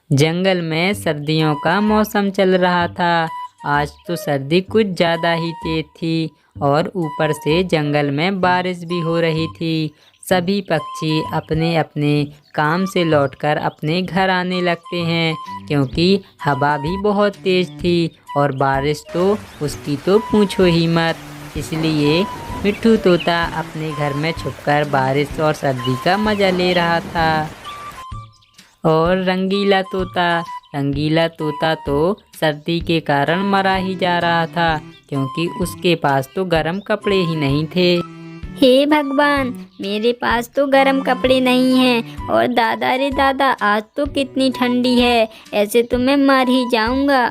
जंगल में सर्दियों का मौसम चल रहा था। आज तो सर्दी कुछ ज़्यादा ही तेज थी और ऊपर से जंगल में बारिश भी हो रही थी। सभी पक्षी अपने अपने काम से लौटकर अपने घर आने लगते हैं, क्योंकि हवा भी बहुत तेज थी और बारिश तो उसकी तो पूछो ही मत। इसलिए मिट्ठू तोता अपने घर में छुपकर बारिश और सर्दी का मज़ा ले रहा था। और रंगीला तोता तो सर्दी के कारण मरा ही जा रहा था, क्योंकि उसके पास तो गर्म कपड़े ही नहीं थे। हे भगवान, मेरे पास तो गर्म कपड़े नहीं हैं और दादा रे दादा, आज तो कितनी ठंडी है, ऐसे तो मैं मर ही जाऊंगा।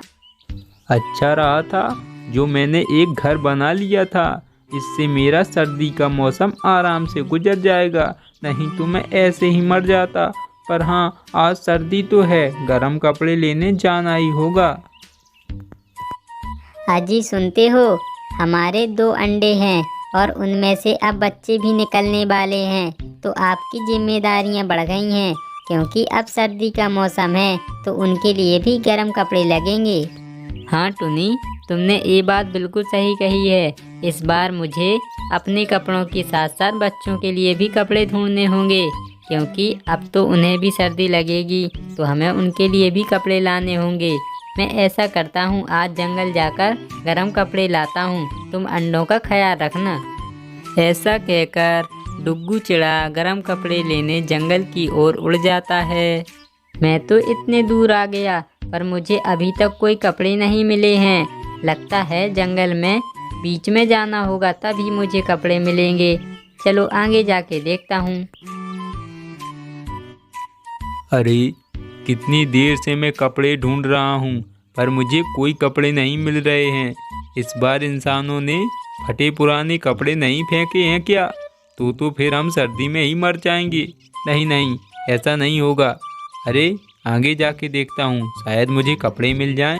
अच्छा रहा था जो मैंने एक घर बना लिया था। इससे मेरा सर्दी का मौसम आराम से गुजर जाएगा, नहीं तो मैं ऐसे ही मर जाता। पर हाँ, आज सर्दी तो है, गरम कपड़े लेने जाना ही होगा। अजी सुनते हो, हमारे 2 अंडे हैं और उनमें से अब बच्चे भी निकलने वाले हैं, तो आपकी जिम्मेदारियां बढ़ गई हैं, क्योंकि अब सर्दी का मौसम है तो उनके लिए भी गर्म कपड़े लगेंगे। हाँ टुनी, तुमने ये बात बिल्कुल सही कही है। इस बार मुझे अपने कपड़ों के साथ साथ बच्चों के लिए भी कपड़े ढूंढने होंगे, क्योंकि अब तो उन्हें भी सर्दी लगेगी, तो हमें उनके लिए भी कपड़े लाने होंगे। मैं ऐसा करता हूँ, आज जंगल जाकर गर्म कपड़े लाता हूँ, तुम अंडों का ख्याल रखना। ऐसा कहकर डुग्गू चिड़ा गर्म कपड़े लेने जंगल की ओर उड़ जाता है। मैं तो इतने दूर आ गया, पर मुझे अभी तक कोई कपड़े नहीं मिले हैं। लगता है जंगल में बीच में जाना होगा, तभी मुझे कपड़े मिलेंगे। चलो आगे जाके देखता हूँ। अरे, कितनी देर से मैं कपड़े ढूंढ रहा हूँ, पर मुझे कोई कपड़े नहीं मिल रहे हैं। इस बार इंसानों ने फटे पुराने कपड़े नहीं फेंके हैं क्या? तो फिर हम सर्दी में ही मर जाएंगे। नहीं नहीं, ऐसा नहीं होगा। अरे, आगे जाके देखता हूँ, शायद मुझे कपड़े मिल जाएं।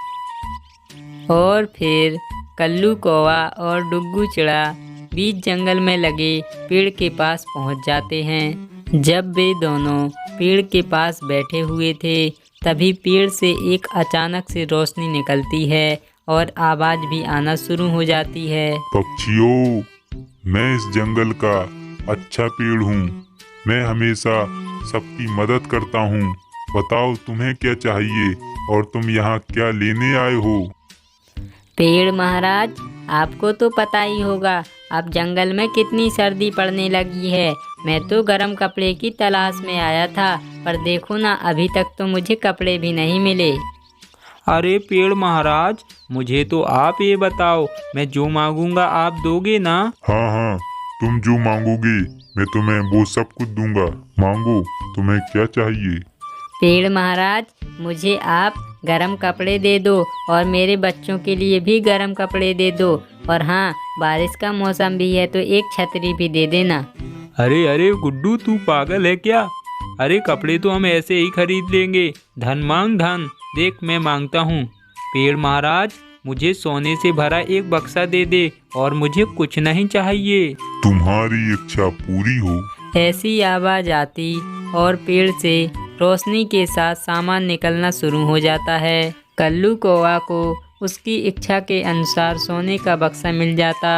और फिर कल्लू कौवा और डुग्गू चिड़ा बीच जंगल में लगे पेड़ के पास पहुंच जाते हैं। जब वे दोनों पेड़ के पास बैठे हुए थे, तभी पेड़ से एक अचानक से रोशनी निकलती है और आवाज़ भी आना शुरू हो जाती है। पक्षियों, मैं इस जंगल का अच्छा पेड़ हूँ। मैं हमेशा सबकी मदद करता हूँ। बताओ तुम्हें क्या चाहिए और तुम यहाँ क्या लेने आए हो? पेड़ महाराज, आपको तो पता ही होगा अब जंगल में कितनी सर्दी पड़ने लगी है। मैं तो गर्म कपड़े की तलाश में आया था, पर देखो ना, अभी तक तो मुझे कपड़े भी नहीं मिले। अरे पेड़ महाराज, मुझे तो आप ये बताओ, मैं जो मांगूंगा आप दोगे ना? हाँ हाँ, तुम जो मांगोगे मैं तुम्हें वो सब कुछ दूंगा। मांगो, तुम्हें क्या चाहिए? पेड़ महाराज, मुझे आप गरम कपड़े दे दो और मेरे बच्चों के लिए भी गरम कपड़े दे दो। और हाँ, बारिश का मौसम भी है तो एक छतरी भी दे देना। अरे अरे गुड्डू, तू पागल है क्या? अरे कपड़े तो हम ऐसे ही खरीद लेंगे। धन मांग धन। देख, मैं मांगता हूँ। पेड़ महाराज, मुझे सोने से भरा एक बक्सा दे दे और मुझे कुछ नहीं चाहिए। तुम्हारी इच्छा पूरी हो। ऐसी आवाज़ आती और पेड़ से रोशनी के साथ सामान निकलना शुरू हो जाता है। कल्लू कौवा को उसकी इच्छा के अनुसार सोने का बक्सा मिल जाता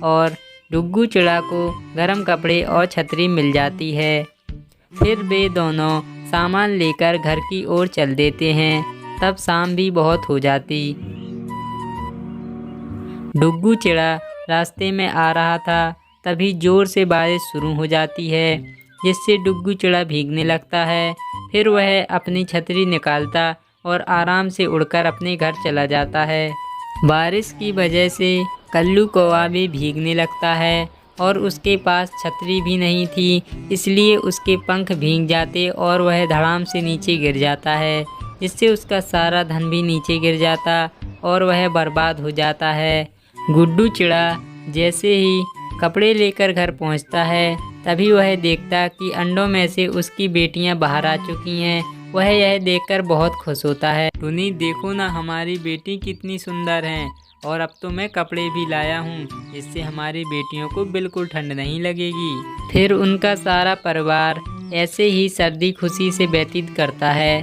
और डुग्गू चिड़ा को गर्म कपड़े और छतरी मिल जाती है। फिर वे दोनों सामान लेकर घर की ओर चल देते हैं। तब शाम भी बहुत हो जाती। डुग्गू चिड़ा रास्ते में आ रहा था, तभी जोर से बारिश शुरू हो जाती है, जिससे डुग्गू चिड़ा भीगने लगता है। फिर वह अपनी छतरी निकालता और आराम से उड़कर अपने घर चला जाता है। बारिश की वजह से कल्लू कौवा भी भीगने लगता है और उसके पास छतरी भी नहीं थी, इसलिए उसके पंख भीग जाते और वह धड़ाम से नीचे गिर जाता है, जिससे उसका सारा धन भी नीचे गिर जाता और वह बर्बाद हो जाता है। गुड्डू चिड़ा जैसे ही कपड़े लेकर घर पहुंचता है, तभी वह देखता कि अंडों में से उसकी बेटियां बाहर आ चुकी हैं। वह यह देखकर बहुत खुश होता है। टुनी, देखो ना, हमारी बेटी कितनी सुंदर हैं और अब तो मैं कपड़े भी लाया हूँ, जिससे हमारी बेटियों को बिल्कुल ठंड नहीं लगेगी। फिर उनका सारा परिवार ऐसे ही सर्दी खुशी से व्यतीत करता है।